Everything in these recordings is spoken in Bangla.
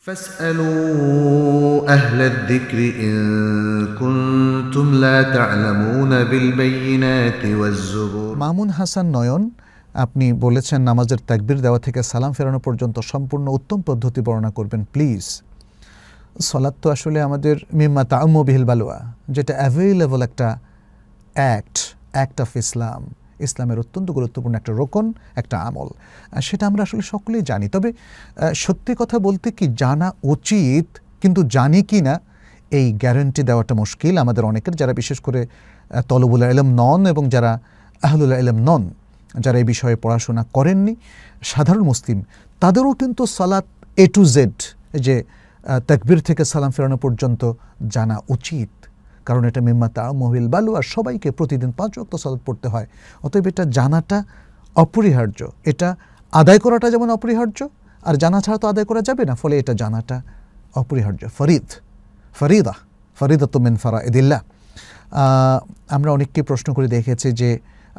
فاسألوا أهل الذكر إن كنتم لا تعلمون بالبينات والزبور। মামুন হাসান নয়ন, আপনি বলেছেন নামাজের তাকবীর দেওয়া থেকে সালাম ফেরানো পর্যন্ত সম্পূর্ণ উত্তম পদ্ধতি বর্ণনা করবেন প্লিজ। সালাত তো আসলে আমাদের মিম্মা তাআম্মু বিহিল বালওয়া, যেটা অ্যাভেইলেবল একটা অ্যাক্ট অফ ইসলামের অত্যন্ত গুরুত্বপূর্ণ একটা রোকন, একটা আমল। সেটা আমরা আসলে সকলেই জানি। তবে সত্যি কথা বলতে কি, জানা উচিত, কিন্তু জানি কি না এই গ্যারান্টি দেওয়াটা মুশকিল আমাদের অনেকের, যারা বিশেষ করে তলবুল ইলম নন এবং যারা আহলুল ইলম নন, যারা এই বিষয়ে পড়াশোনা করেননি, সাধারণ মুসলিম, তাদেরও কিন্তু সালাত A to Z, যে তাকবীর থেকে সালাম ফেরানো পর্যন্ত জানা উচিত, কারণ এটা মিম্মা তাআম্মু বিহিল বালওয়া, প্রতিদিন 5 ওয়াক্ত সালাত পড়তে হয়। অতএব এটা জানাটা অপরিহার্য। এটা আদায় করাটা যেমন অপরিহার্য, আর জানা ছাড়া তো আদায় করা যাবে না, ফলে এটা জানাটা অপরিহার্য। ফরিদাতুম মিন ফারাইদিল্লাহ। আমরা অনেককে প্রশ্ন করে দেখেছি যে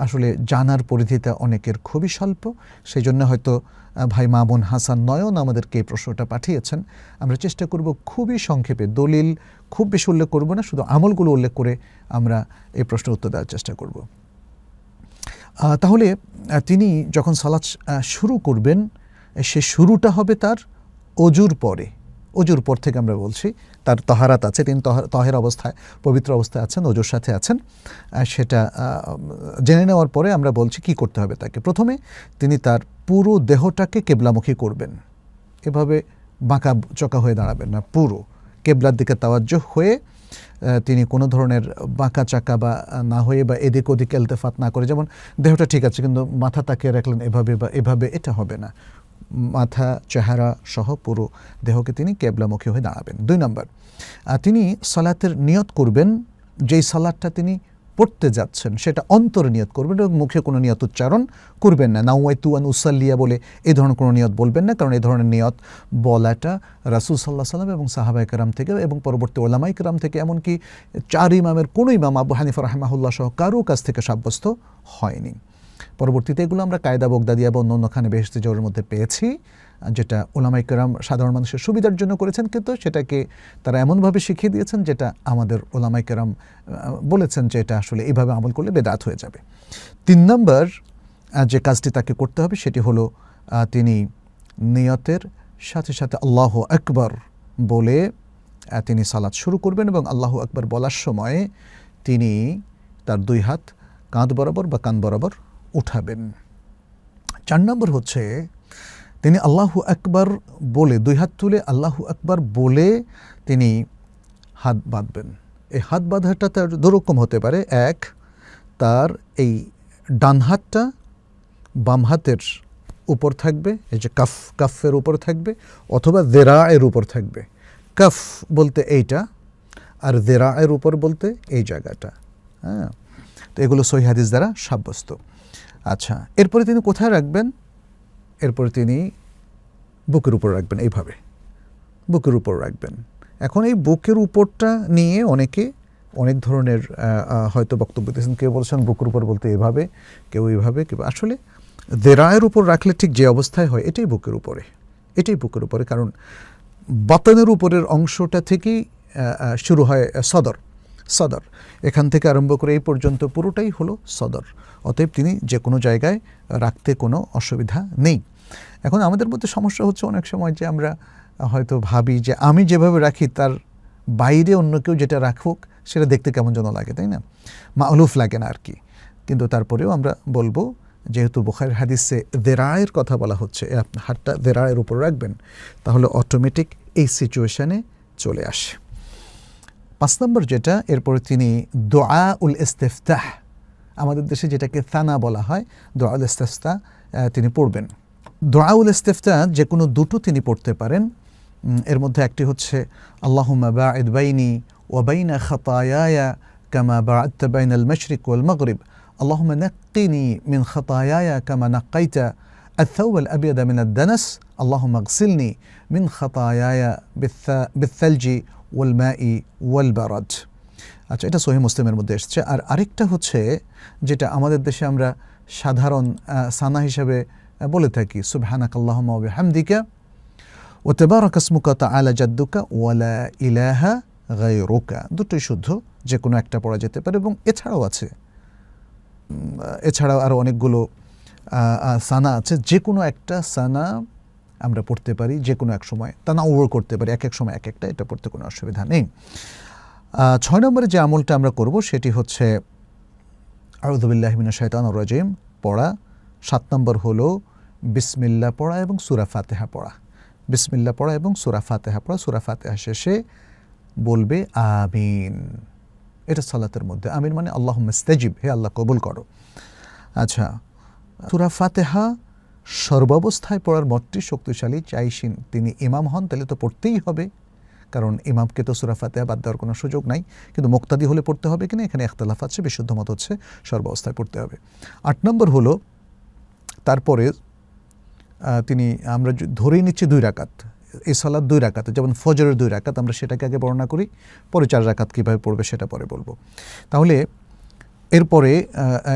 আসলে জানার পরিধিটা অনেকের খুবই স্বল্প, সেই জন্য হয়তো ভাই মামুন হাসান নয়ন আমাদেরকে এই প্রশ্নটা পাঠিয়েছেন। আমরা চেষ্টা করব খুবই সংক্ষেপে, দলিল খুব বেশি উল্লেখ করব না, শুধু আমলগুলো উল্লেখ করে আমরা এই প্রশ্নের উত্তর দেওয়ার চেষ্টা করব। তাহলে তিনি যখন সালাত শুরু করবেন, সে শুরুটা হবে তার অজুর পর থেকে আমরা বলছি, তার তাহারাত আছে, তিনি তাহের অবস্থায়, পবিত্র অবস্থায় আছেন, অজুর সাথে আছেন। সেটা জেনে নেওয়ার পরে আমরা বলছি কি করতে হবে তাকে। প্রথমে তিনি তার পুরো দেহটাকে কেবলামুখী করবেন, এভাবে বাঁকা চোকা হয়ে দাঁড়াবেন না, পুরো কেবলার দিকে তাওয়াজ্জুহ হয়ে তিনি কোনো ধরনের বাঁকা চাকা বা না হয়ে বা এদিক ওদিক ইলতেফাত না করে, যেমন দেহটা ঠিক আছে কিন্তু মাথা তাকিয়ে রাখলেন এভাবে বা এভাবে, এটা হবে না। মাথা, চেহারা সহ পুরো দেহকে তিনি কেবলামুখী হয়ে দাঁড়াবেন। 2 নম্বর, তিনি সালাতের নিয়ত করবেন, যেই সালাতটা তিনি পড়তে যাচ্ছেন সেটা অন্তরে নিয়ত করবেন এবং মুখে কোনো নিয়ত উচ্চারণ করবেন না। নাওয়াইতু আন উসাল্লিয়া বলে এই ধরনের কোনো নিয়ত বলবেন না, কারণ এই ধরনের নিয়ত বলাটা রাসূল সাল্লাল্লাহু আলাইহি ওয়াসাল্লাম এবং সাহাবায়ে কেরাম থেকে এবং পরবর্তী উলামায়ে কেরাম থেকে, এমনকি 4 ইমামের কোনো ইমাম আবু হানিফা রাহিমাহুল্লাহ সহ কারো কাছ থেকে সাব্যস্ত হয়নি। পরবর্তীতে এগুলো আমরা কায়দা বগদাদিয়া বা অন্যান্যখানে বেহেশতে জোরের মধ্যে পেয়েছি, যেটা উলামায়ে কেরাম সাধারণ মানুষের সুবিধার জন্য করেছেন, কিন্তু সেটাকে তারা এমনভাবে শিখিয়ে দিয়েছেন যেটা আমাদের উলামায়ে কেরাম বলেছেন যে এটা আসলে এইভাবে আমল করলে বেদাত হয়ে যাবে। 3 নম্বর যে কাজটি তাকে করতে হবে সেটি হলো তিনি নিয়তের সাথে সাথে আল্লাহু আকবার বলে তিনি সালাত শুরু করবেন এবং আল্লাহু আকবার বলার সময় তিনি তার 2 হাত কাঁধ বরাবর বা কান বরাবর উঠাবেন। 4 নম্বর হচ্ছে তিনি আল্লাহু আকবার বলে 2 হাত তুলে আল্লাহু আকবার বলে তিনি হাত বাঁধবেন। এই হাত বাঁধাটা তার দুরকম হতে পারে। 1, তার এই ডান হাতটা বাম হাতের উপর থাকবে, এই যে কাফের উপর থাকবে, অথবা যিরাএর উপর থাকবে। কাফ বলতে এইটা, আর যিরাএর উপর বলতে এই জায়গাটা। হ্যাঁ, তো এগুলো সহিহ হাদিস দ্বারা সাব্যস্ত। আচ্ছা, এরপরে তিনি কোথায় রাখবেন? এরপরে তিনি বুকের উপর রাখবেন, এইভাবে বুকের উপর রাখবেন। এখন এই বুকের উপরটা নিয়ে অনেকে অনেক ধরনের হয়তো বক্তব্য দিয়েছেন। কেউ বলছেন বুকের উপর বলতে এভাবে, কেউ এইভাবে, কেউ আসলে যিরাএর উপর রাখলে ঠিক যে অবস্থায় হয় এটাই বুকের উপরে, কারণ বাতনের উপরের অংশটা থেকেই শুরু হয় সদর, এখান থেকে আরম্ভ করে এই পর্যন্ত পুরোটাই হলো সদর। অতএব তিনি যে কোনো জায়গায় রাখতে কোনো অসুবিধা নেই। এখন আমাদের মধ্যে সমস্যা হচ্ছে অনেক সময় যে আমরা হয়তো ভাবি যে আমি যেভাবে রাখি তার বাইরে অন্য কেউ যেটা রাখুক সেটা দেখতে কেমন যেন লাগে, তাই না? মা'লুফ লাগে না আর কি। কিন্তু তারপরেও আমরা বলবো, যেহেতু বুখারীর হাদিসে যিরায়ের কথা বলা হচ্ছে, হাতটা যিরায়ের উপর রাখবেন, তাহলে অটোমেটিক এই সিচুয়েশনে চলে আসে। 5 নম্বর যেটা, এরপরে তিনি দুআউল ইস্তিফতাহ, আমাদের দেশে যেটাকে থানা বলা হয়, দুআউল ইস্তিফতাহ তিনি পড়বেন। দুআউল ইস্তিফতাহ যে কোনো 2টো তিনি পড়তে পারেন। এর মধ্যে একটি হচ্ছে আল্লাহুম্মা বাঈদ বাইনি ওয়া বাইনা খাতায়ায়া কামা বা'আদতা বাইনাল মাশরিক ওয়াল মাগরিব, আল্লাহুম্মা নাক্কিনি মিন খাতায়ায়া কামা নাক্কাইতা الثوب الأبيض من الدنس اللهم اغسلني من خطاياي بالثلج والماء والبرد। আচ্ছা, এটা সহিহ মুসলিমের মধ্যে এসেছে। আর আরেকটা হচ্ছে যেটা আমাদের দেশে আমরা সাধারণ সানা হিসেবে বলে থাকি, সুবহানাকাল্লাহুম্মা ওয়া বিহামদিকা ও তাবারাকা ইসমুকা তাআলা জাদ্দুকা ওয়ালা ইলাহা গায়রুকা, দুটোই শুদ্ধ, যে কোনো একটা পড়া যেতে পারে। এবং এছাড়াও আছে, এছাড়াও আরও অনেকগুলো সানা আছে, যে কোনো একটা সানা আমরা পড়তে পারি যে কোনো এক সময়, তা না ওভার করতে পারি, এক এক সময় এক একটা, এটা পড়তে কোনো অসুবিধা নেই। 6 নম্বরে যে আমলটা আমরা করব সেটি হচ্ছে আউযু বিল্লাহি মিনাশ শাইতানির রাজিম পড়া। 7 নম্বর হলো বিসমিল্লাহ পড়া এবং সূরা ফাতিহা পড়া। বিসমিল্লাহ পড়া এবং সূরা ফাতিহা পড়া। সূরা ফাতিহা শেষে বলবে আমিন। এটা সালাতের মধ্যে আমিন মানে আল্লাহুম্মা ইস্তাজিব, হে আল্লাহ কবুল করো। আচ্ছা, সূরা ফাতিহা সর্বাবস্থায় পড়ার মতটি শক্তিশালী। চাইছেন তিনি ইমাম হন তাহলে তো পড়তেই হবে, কারণ ইমামকে তো সূরা ফাতিহা বাদ দেওয়ার কোনো সুযোগ নাই। কিন্তু মুক্তাদি হলে পড়তে হবে কিনা এখানে ইখতিলাফ আছে, বিশুদ্ধ মত হচ্ছে সর্বাবস্থায় পড়তে হবে। 8 নম্বর হলো তারপরে তিনি, আমরা ধরেই নিচ্ছি 2 রাকাত, এই সালাত 2 রাকাত, যেমন ফজরের 2 রাকাত, আমরা সেটাকে আগে বর্ণনা করি, পরে 4 রাকাত কীভাবে পড়বে সেটা পরে বলবো। তাহলে এরপরে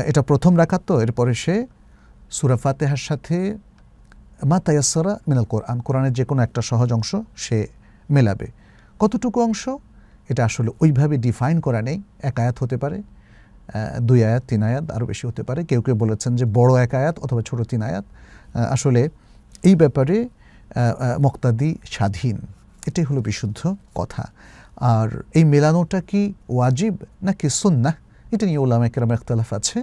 এটা প্রথম রাকাত, তো এরপরে সে সূরা ফাতিহার সাথে মা তায়াসসারা মিনাল কোরআন, কোরআনের যে কোনো একটা সহজ অংশ সে মেলাবে। কতটুকু অংশ এটা আসলে ওইভাবে ডিফাইন করা নেই। 1 আয়াত হতে পারে, 2 আয়াত, 3 আয়াত, আরও বেশি হতে পারে। কেউ কেউ বলেছেন যে বড় 1 আয়াত অথবা ছোট 3 আয়াত। আসলে এই ব্যাপারে মুক্তাদি স্বাধীন, এটাই হলো বিশুদ্ধ কথা। আর এই মেলানোটা কি ওয়াজিব নাকি সুন্নাহ, এটা নিয়ে উলামায়ে কেরামের ইখতিলাফ আছে।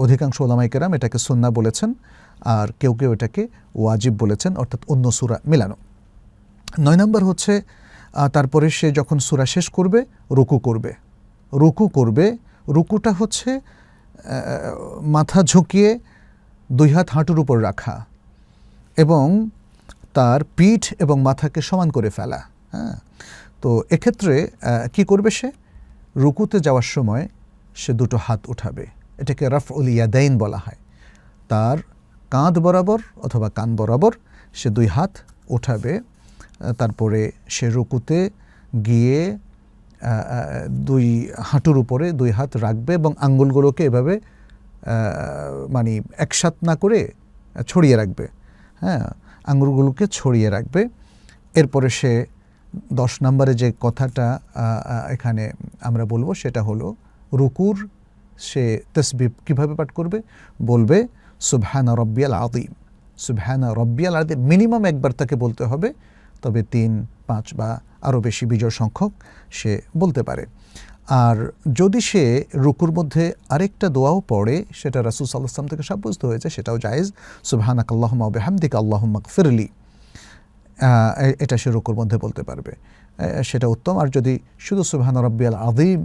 অধিকাংশ উলামায়ে কেরাম এটাকে সুন্নাহ বলেছেন, আর কেউ কেউ এটাকে ওয়াজিব বলেছেন, অর্থাৎ অন্য সূরা মেলানো। 9 নম্বর হচ্ছে তারপরে সে যখন সূরা শেষ করবে রুকু করবে। রুকু করবে, রুকুটা হচ্ছে মাথা ঝুঁকিয়ে 2 হাত হাঁটুর উপর রাখা এবং তার পিঠ এবং মাথাকে সমান করে ফেলা। হ্যাঁ, তো এক্ষেত্রে কি করবে সে? রুকুতে যাওয়ার সময় সে 2টো হাত উঠাবে, এটাকে রাফউল ইয়াদাইন বলা হয়। তার কাঁধ বরাবর অথবা কান বরাবর সে 2 হাত উঠাবে। তারপরে সে রুকুতে গিয়ে 2 হাঁটুর উপরে 2 হাত রাখবে এবং আঙ্গুলগুলোকে এভাবে মানে একসাথে না করে ছড়িয়ে রাখবে। হ্যাঁ, আঙ্গুলগুলোকে ছড়িয়ে রাখবে। এরপরে সে 10 নম্বরে যে কথাটা এখানে আমরা বলবো সেটা হলো রুকুর সে তাসবিহ কিভাবে পাঠ করবে? বলবে সুবহানা রাব্বিয়াল আযীম, সুবহানা রাব্বিয়াল আযীম, মিনিমাম একবার তাকে বলতে হবে, তবে 3, 5 বা আরও বেশি বিজয় সংখ্যক সে বলতে পারে। আর যদি সে রুকুর মধ্যে আরেকটা দোয়াও পড়ে, সেটা রাসূল সাল্লাল্লাহু আলাইহি ওয়াসাল্লাম থেকে সাব্যস্ত হয়েছে, সেটাও জায়েজ। সুবহানাকাল্লাহুম্মা ওয়া বিহামদিকা আল্লাহুম্মা গফিরলি, এটা সে রুকুর মধ্যে বলতে পারবে, সেটা উত্তম। আর যদি শুধু সুবহানা রাব্বিয়াল আযীম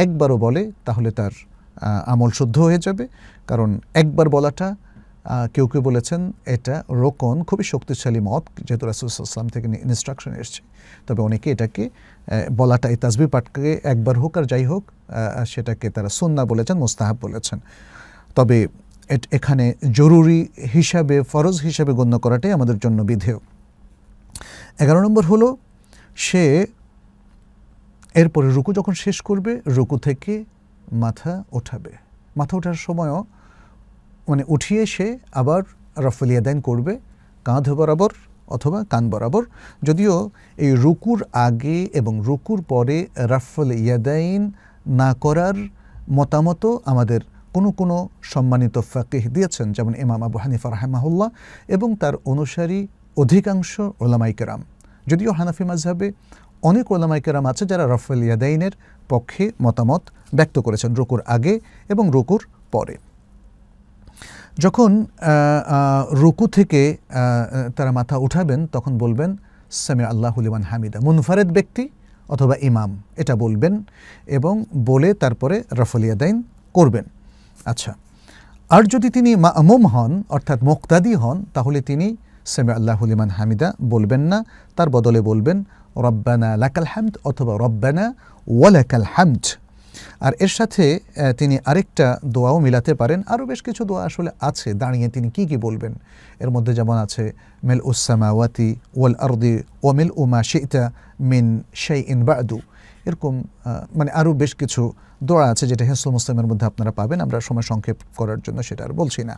একবারও বলে তাহলে তার আমল শুদ্ধ হয়ে যাবে, কারণ একবার বলাটা কেউ কেউ বলেছেন এটা রোকন, খুবই শক্তিশালী মত, যেহেতু রাসূল সাল্লাল্লাহু আলাইহি ওয়াসাল্লাম থেকে ইনস্ট্রাকশন এসেছে। তবে অনেকে এটাকে বলাটা, এই তাসবিহ পাঠকে একবার হোক আর যাই হোক, সেটাকে তারা সুন্নাহ বলেছেন, মুস্তাহাব বলেছেন। তবে এখানে জরুরি হিসাবে, ফরজ হিসাবে গণ্য করাটাই আমাদের জন্য বিধেয়। 11 নম্বর হলো সে এরপরে রুকু যখন শেষ করবে, রুকু থেকে মাথা ওঠাবে। মাথা ওঠার সময়ও মানে উঠিয়ে সে আবার রাফউল ইয়াদাইন করবে, কাঁধ বরাবর অথবা কান বরাবর। যদিও এই রুকুর আগে এবং রুকুর পরে রাফউল ইয়াদাইন না করার মতামতও আমাদের কোনো সম্মানিত ফাকিহ দিয়েছেন, যেমন ইমাম আবু হানিফা রাহিমাহুল্লাহ এবং তার অনুসারী অধিকাংশ উলামায়ে কেরাম। যদিও হানাফি মাযহাবে অনেক উলামায়ে কেরাম আছে যারা রাফউল ইয়াদাইনের পক্ষে মতামত ব্যক্ত করেছেন রুকুর আগে এবং রুকুর পরে। যখন রুকু থেকে তারা মাথা উঠাবেন তখন বলবেন সামি আল্লাহু লিমান হামিদা, মুনফারিদ ব্যক্তি অথবা ইমাম এটা বলবেন এবং বলে তারপরে রাফউল ইয়াদাইন করবেন। আচ্ছা, আর যদি তিনি মা'মুম হন অর্থাৎ মুক্তাদি হন তাহলে তিনি সামি আল্লাহু লিমান হামিদা বলবেন না, তার বদলে বলবেন রব্বানা লাকাল হামদ অথবা রব্বানা ওয়া লাকাল হামদ। আর এর সাথে তিনি আরেকটা দোয়াও মিলাতে পারেন। আরও বেশ কিছু দোয়া আসলে আছে দাঁড়িয়ে তিনি কি কি বলবেন, এর মধ্যে যেমন আছে মিলউস সামাওয়াতি ওয়াল আরদি ওয়া মিলউ মা শি'তা মিন শাইইন বা'দু, এরকম মানে আরও বেশ কিছু দোয়া আছে যেটা হিসনুল মুসলিমের মধ্যে আপনারা পাবেন। আমরা সময় সংক্ষেপ করার জন্য সেটা আর বলছি না।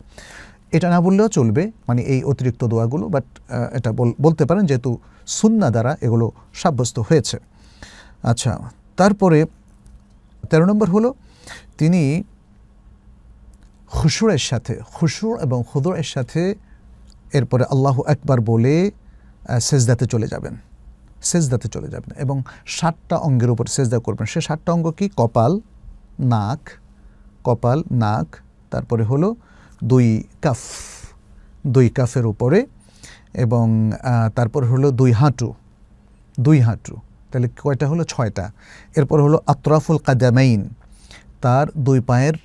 এটা না বললেও চলবে, মানে এই অতিরিক্ত দোয়াগুলো, বাট এটা বলতে পারেন যেহেতু সুন্নাহ দ্বারা এগুলো সাব্যস্ত হয়েছে। আচ্ছা, তারপরে 13 নম্বর হলো তিনি খুশুরের সাথে, খুশুর এবং খুদুরের সাথে এরপরে আল্লাহু আকবার বলে সেজদাতে চলে যাবেন, সেজদাতে চলে যাবেন এবং 7টা অঙ্গের উপর সেজদা করবেন। সে 7টা অঙ্গ কি? কপাল, নাক, তারপরে হলো 2 কাফ, 2 কাফের উপরে, এবং তারপর হলো 2 হাঁটু, তাহলে কয়টা হলো? 6টা। এরপর হলো আতরাফুল কাদামাইন, তার 2 পায়ের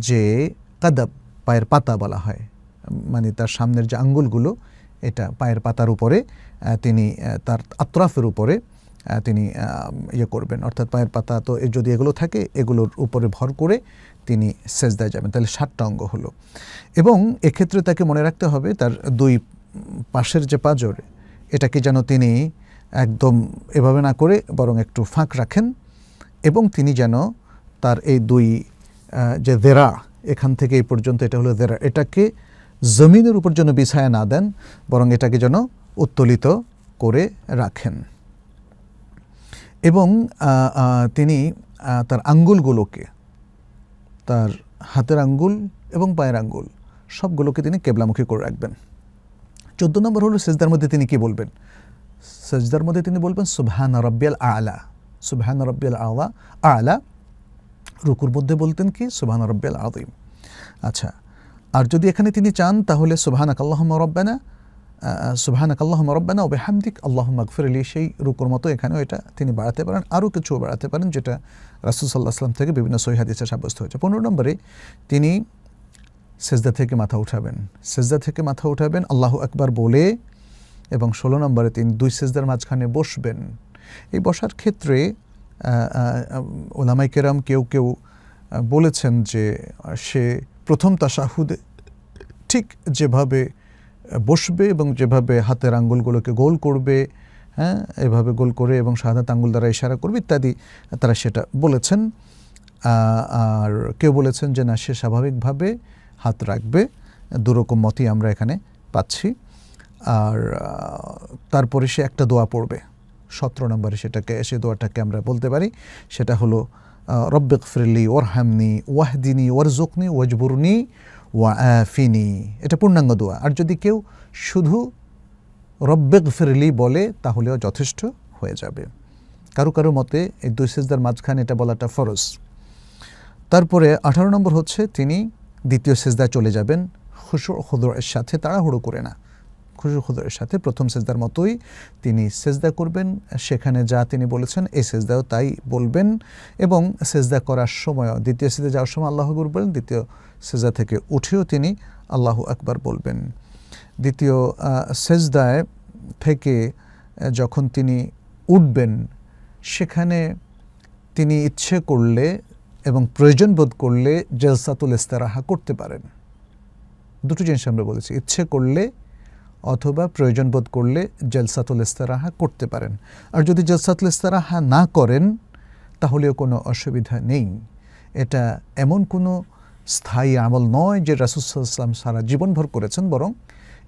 যে কাদাব, পায়ের পাতা বলা হয়, মানে তার সামনের যে আঙ্গুলগুলো, এটা পায়ের পাতার উপরে তিনি তার আতরাফের উপরে তিনি করবেন, অর্থাৎ পায়ের পাতা তো যদি এগুলো থাকে এগুলোর উপরে ভর করে তিনি সেজদায় যাবেন। তাহলে 7টা অঙ্গ হলো। এবং এক্ষেত্রে তাকে মনে রাখতে হবে তার 2 পাশের যে পাঁজর, এটাকে যেন তিনি একদম এভাবে না করে বরং একটু ফাঁক রাখেন, এবং তিনি যেন তার এই 2 যে দেরা, এখান থেকে এই পর্যন্ত এটা হলো দেরা, এটাকে জমিনের উপর যেন বিছায়া না দেন, বরং এটাকে যেন উত্তোলিত করে রাখেন। এবং তিনি তার আঙ্গুলগুলোকে, তার হাতের আঙ্গুল এবং পায়ের আঙ্গুল সবগুলোকে তিনি কেবলামুখী করে রাখবেন। 14 নম্বর হলো সেজদার মধ্যে তিনি কি বলবেন? সেজদার মধ্যে তিনি বলবেন সুবহান রাব্বিয়াল আ'লা, সুবহান রাব্বিয়াল আ'লা। রুকুর মধ্যে বলতেন কি? সুবহান রাব্বিয়াল আযীম। আচ্ছা, আর যদি এখানে তিনি চান তাহলে সুবহানাকাল্লাহুম্মা রাব্বানা, সুবহানাকাল্লাহুম্মা রাব্বানা ওয়া বিহামদিক আল্লাহুম্মা গফিরলি, সেই রুকুর মতো এখানেও এটা তিনি বাড়াতে পারেন, আরও কিছু বাড়াতে পারেন, যেটা রাসূল সাল্লাল্লাহু আলাইহি ওয়াসাল্লাম থেকে বিভিন্ন সহিহ হাদিসে সাব্যস্ত হয়েছে। 15 নম্বরে তিনি সেজদা থেকে মাথা উঠাবেন আল্লাহু আকবার বলে, এবং 16 নম্বরে তিনি 2 সেজদার মাঝখানে বসবেন। এই বসার ক্ষেত্রে উলামায়ে কেরাম কেউ বলেছেন যে সে প্রথম তাশাহুদে ঠিক যেভাবে বসবে এবং যেভাবে হাতের আঙ্গুলগুলোকে গোল করবে, হ্যাঁ, এভাবে গোল করে এবং শাহাদাত আঙ্গুল দ্বারা ইশারা করবে ইত্যাদি, তারা সেটা বলেছেন। আর কেউ বলেছেন যে না, সে স্বাভাবিকভাবে হাত রাখবে। দুরকম মতই আমরা এখানে পাচ্ছি। আর তারপরে সে একটা দোয়া পড়বে 17 নম্বরে, সে দোয়াটাকে আমরা বলতে পারি, সেটা হলো রব্বিগফিরলি ওয়ারহামনি ওয়াহদিনি ওয়ারজুকনি ওয়াজবুরনি ওয়াআফিনি। এটা পূর্ণাঙ্গ দোয়া। আর যদি কেউ শুধু রব্বিগফিরলি বলে তাহলেও যথেষ্ট হয়ে যাবে। কারো মতে এই 2 সেজদার মাঝখানে এটা বলাটা ফরজ। তারপরে 18 নম্বর হচ্ছে তিনি দ্বিতীয় সেজদায় চলে যাবেন খুশু খুদুরের সাথে, তাড়াহুড়ো করে না, খুশু খুদুরের সাথে প্রথম সেজদার মতোই তিনি সেজদা করবেন। সেখানে যা তিনি বলেছেন এই সেজদাও তাই বলবেন, এবং সেজদা করার সময়ও, দ্বিতীয় সেজদা যাওয়ার সময় আল্লাহু আকবার বলবেন, দ্বিতীয় সেজদা থেকে উঠেও তিনি আল্লাহু আকবার বলবেন। দ্বিতীয় সেজদায় থেকে যখন তিনি উঠবেন, সেখানে তিনি ইচ্ছে করলে এবং প্রয়োজন বোধ করলে জলসাতুল ইস্তিরাহা করতে পারেন। দুটো জিনিস আমরা বলেছি, ইচ্ছে করলে অথবা প্রয়োজন বোধ করলে জলসাতুল ইস্তিরাহা করতে পারেন। আর যদি জলসাতুল ইস্তিরাহা না করেন তাহলেও কোনো অসুবিধা নেই। এটা এমন কোনো স্থায়ী আমল নয় যে রাসূল সাল্লাল্লাহু আলাইহি ওয়াসাল্লাম সারা জীবনভর করেছেন, বরং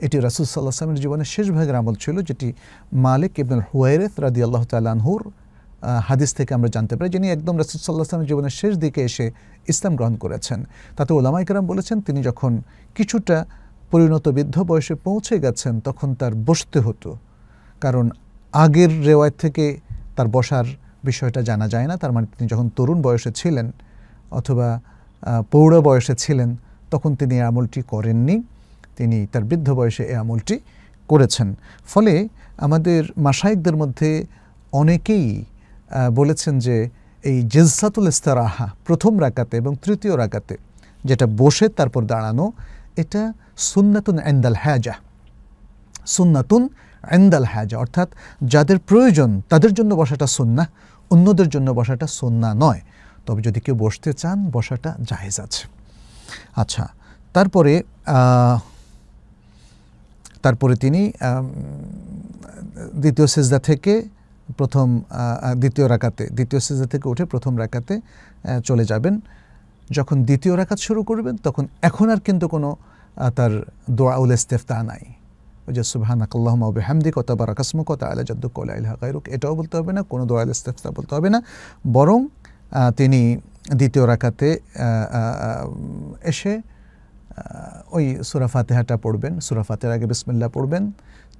এটি রাসূল সাল্লাল্লাহু আলাইহি ওয়াসাল্লামের জীবনের শেষ ভাগের আমল ছিল, যেটি মালিক ইবনুল হুয়াইরিথ রাদিয়াল্লাহু তাআলা আনহুর হাদিস থেকে আমরা জানতে পারি, যিনি একদম রাসূল সাল্লাল্লাহু আলাইহি ওয়াসাল্লামের জীবনের শেষ দিকে এসে ইসলাম গ্রহণ করেছেন। তাতে উলামায়ে কেরাম বলেছেন তিনি যখন কিছুটা পরিণত বৃদ্ধ বয়সে পৌঁছে গেছেন তখন তার বসতে হতো, কারণ আগের রেওয়ায়ত থেকে তার বসার বিষয়টা জানা যায় না। তার মানে তিনি যখন তরুণ বয়সে ছিলেন অথবা পৌঢ় বয়সে ছিলেন তখন তিনি এই আমলটি করেননি, তিনি তার বৃদ্ধ বয়সে এই আমলটি করেছেন। ফলে আমাদের মাশায়েখদের মধ্যে অনেকেই বলেছেন যে এই জলসাতুল ইস্তিরাহা প্রথম রাকাতে এবং তৃতীয় রাকাতে, যেটা বসে তারপর দাঁড়ানো, এটা সুন্নাতুন ইনদাল হাজা, সুন্নাতুন ইনদাল হাজা, অর্থাৎ যাদের প্রয়োজন তাদের জন্য বসাটা সুন্নাহ, অন্যদের জন্য বসাটা সুন্নাহ নয়। তবে যদি কেউ বসতে চান বসাটা জায়েজ আছে। আচ্ছা, তারপরে তিনি দ্বিতীয় সেজদা থেকে দ্বিতীয় সেজদা থেকে উঠে প্রথম রাকাতে চলে যাবেন। যখন দ্বিতীয় রাকাত শুরু করবেন তখন এখন আর কিন্তু কোনো তার দোয়াউল ইস্তিফতা নাই। ওই যে সুবহানাকাল্লাহুম্মা ওয়া বিহামদিকা ওয়া তাবারাকা ইসমুকা ওয়া তাআলা জাদ্দুকা ওয়া লা ইলাহা গায়রুক, এটাও বলতে হবে না, কোনো দোয়াউল ইস্তিফতা বলতে হবে না। বরং তিনি দ্বিতীয় রাকাতে এসে ওই সূরা ফাতিহাটা পড়বেন, সূরা ফাতিহার আগে বিসমিল্লাহ পড়বেন,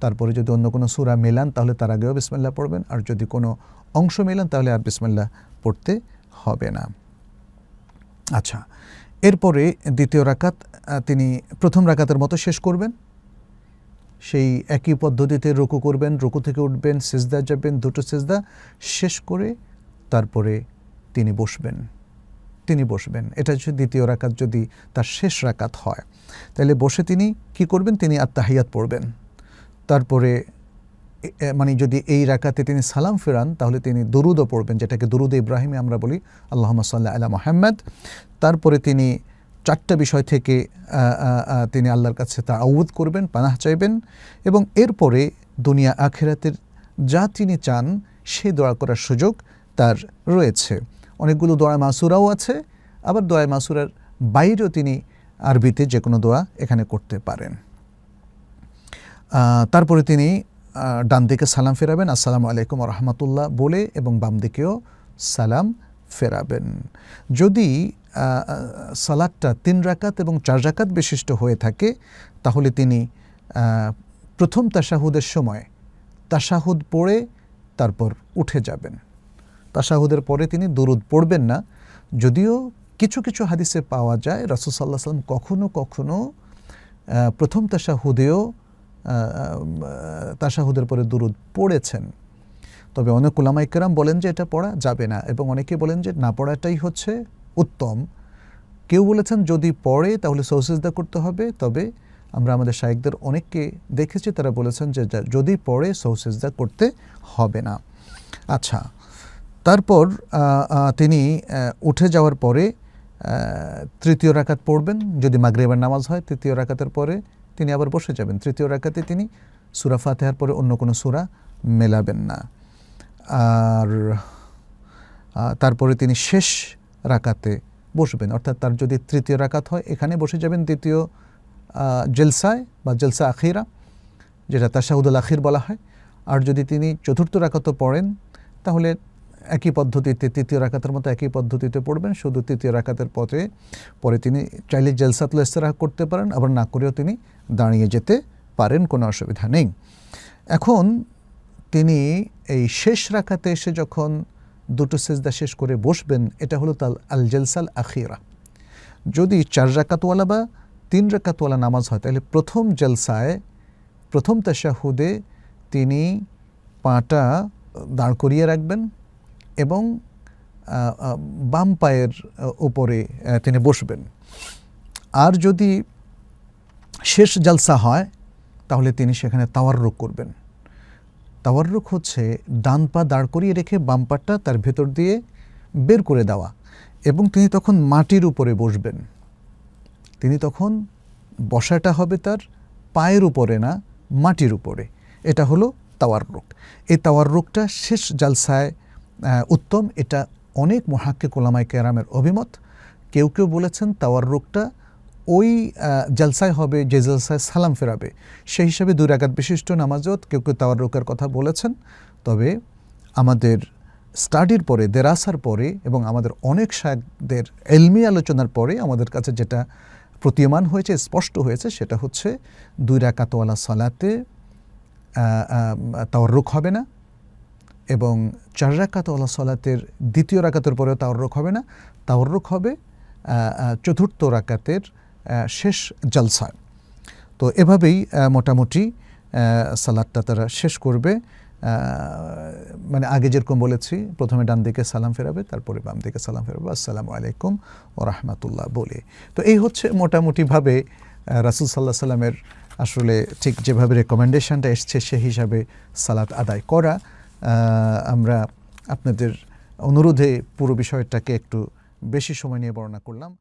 তারপরে যদি অন্য কোনো সূরা মেলান তাহলে তার আগেও বিসমিল্লাহ পড়বেন, আর যদি কোনো অংশ মেলান তাহলে আর বিসমিল্লাহ পড়তে হবে না। আচ্ছা, এরপরে দ্বিতীয় রাকাত তিনি প্রথম রাকাতের মতো শেষ করবেন, সেই একই পদ্ধতিতে রুকু করবেন, রুকু থেকে উঠবেন, সিজদা যাবেন, দুটো সিজদা শেষ করে তারপরে তিনি বসবেন। এটা হচ্ছে দ্বিতীয় রাকাত যদি তার শেষ রাকাত হয়, তাহলে বসে তিনি কি করবেন, তিনি আত্তাহিয়াত পড়বেন। তারপরে মানে যদি এই রাকাতে তিনি সালাম ফেরান তাহলে তিনি দুরুদও পড়বেন, যেটাকে দুরুদ ইব্রাহিমে আমরা বলি, আল্লাহুম্মা সাল্লি আলা মুহাম্মাদ। তারপরে তিনি চারটা বিষয় থেকে তিনি আল্লাহর কাছে তাআউযুদ করবেন, পানাহ চাইবেন, এবং এরপরে দুনিয়া আখিরাতের যা তিনি চান সে দোয়া করার সুযোগ তার রয়েছে। অনেকগুলো দোয়া মাসুরাও আছে, আবার দোয়া মাসুরার বাইরেও তিনি আরবিতে যে কোনো দোয়া এখানে করতে পারেন। তারপরে তিনি ডান দিকে সালাম ফেরাবেন, আসসালামু আলাইকুম ওয়া রাহমাতুল্লাহ বলে, এবং বাম দিকেও সালাম ফেরাবেন। যদি সালাতটা 3 রাকাত এবং 4 রাকাত বিশিষ্ট হয়ে থাকে তাহলে তিনি প্রথম তাশাহুদের সময় তাশাহুদ পড়ে তারপর উঠে যাবেন। তাশাহুদের পরে তিনি দুরুদ পড়বেন না, যদিও কিছু কিছু হাদিসে পাওয়া যায় রাসূল সাল্লাল্লাহু আলাইহি ওয়াসাল্লাম কখনো কখনো প্রথম তাশাহুদেও তাশাহুদের পরে দুরুদ পড়েছেন। তবে অনেক উলামায়ে কেরাম বলেন যে এটা পড়া যাবে না, এবং অনেকে বলেন যে না পড়াটাই হচ্ছে উত্তম। কেউ বলেছেন যদি পড়ে তাহলে সৌসিজদা করতে হবে, তবে আমরা আমাদের শায়েখদের অনেককে দেখেছি তারা বলেছেন যে যদি পড়ে সৌসিজদা করতে হবে না। আচ্ছা, তারপর তিনি উঠে যাওয়ার পরে তৃতীয় রাকাত পড়বেন, যদি মাগরিবের নামাজ হয় তৃতীয় রাকাতের পরে তিনি আবার বসে যাবেন। তৃতীয় রাকাতে তিনি সূরা ফাতিহার পরে অন্য কোনো সূরা মেলাবেন না। আর তারপরে তিনি শেষ রাকাতে বসবেন, অর্থাৎ তার যদি তৃতীয় রাকাত হয় এখানে বসে যাবেন দ্বিতীয় জলসায় বা জলসা আখিরা, যেটা তাশাহুদুল আখির বলা হয়। আর যদি তিনি চতুর্থ রাকাতও পড়েন তাহলে একই পদ্ধতিতে তৃতীয় রাকাতের মতো একই পদ্ধতিতে পড়বেন, শুধু তৃতীয় রাকাতের পরে তিনি চাইলে জলসাতুল ইস্তিরাহা করতে পারেন, আবার না করেও তিনি দাঁড়িয়ে যেতে পারেন, কোনো অসুবিধা নেই। এখন তিনি এই শেষ রাকাতে এসে যখন দুটো সিজদা শেষ করে বসবেন, এটা হলো তাল আল জলসাল আখিরা। যদি 4 রাকাতওয়ালা বা 3 রাকাতওয়ালা নামাজ হয় তাহলে প্রথম জলসায় প্রথম তাশাহুদে তিনি পাটা দাঁড় করিয়ে রাখবেন এবং বাম পায়ের উপরে তিনি বসবেন। আর যদি শেষ জলসা হয় তাহলে তিনি সেখানে তাওয়াররুক করবেন। তাওয়াররুক হচ্ছে ডান পা দাঁড় করিয়ে রেখে বাম পাটা তার ভেতর দিয়ে বের করে দেওয়া, এবং তিনি তখন মাটির উপরে বসবেন। তিনি তখন বসাটা হবে তার পায়ের উপরে না, মাটির উপরে। এটা হলো তাওয়াররুক। এই তাওয়াররুকটা শেষ জালসায় উত্তম, এটা অনেক মুহাক্কিক উলামায়ে কেরামের অভিমত। কেউ কেউ বলেছেন তাওয়াররুকটা ওই জলসায় হবে যে জলসায় সালাম ফেরাবে, সেই হিসাবে 2 রাকাত বিশিষ্ট নামাজত কেউ কেউ তাওয়াররুকের কথা বলেছেন। তবে আমাদের স্টাডির পরে, দেরাসার পরে, এবং আমাদের অনেক শায়েখদের ইলমি আলোচনার পরে আমাদের কাছে যেটা প্রতীয়মান হয়েছে, স্পষ্ট হয়েছে, সেটা হচ্ছে 2 রাকাতওয়ালা সালাতে তাওয়াররুক হবে না, এবং 4 রাকাতওয়ালা সালাতের দ্বিতীয় রাকাতের পরেও তাওয়াররুক হবে না। তাওয়াররুক হবে চতুর্থ রাকাতের শেষ জলসায়। তো এভাবেই মোটামুটি সালাতটা তারা শেষ করবে। মানে আগে যেরকম বলেছি, প্রথমে ডান দিকে সালাম ফেরাবে, তারপরে বাম দিকে সালাম ফেরাবে, আসসালামু আলাইকুম ওয়া রাহমাতুল্লাহ বলে। তো এই হচ্ছে মোটামুটিভাবে রাসূল সাল্লাল্লাহু আলাইহি সাল্লামের আসলে ঠিক যেভাবে রেকমেন্ডেশনটা এসছে সেই হিসাবে সালাত আদায় করা। আমরা আপনাদের অনুরোধে পুরো বিষয়টাকে একটু বেশি সময় নিয়ে বর্ণনা করলাম।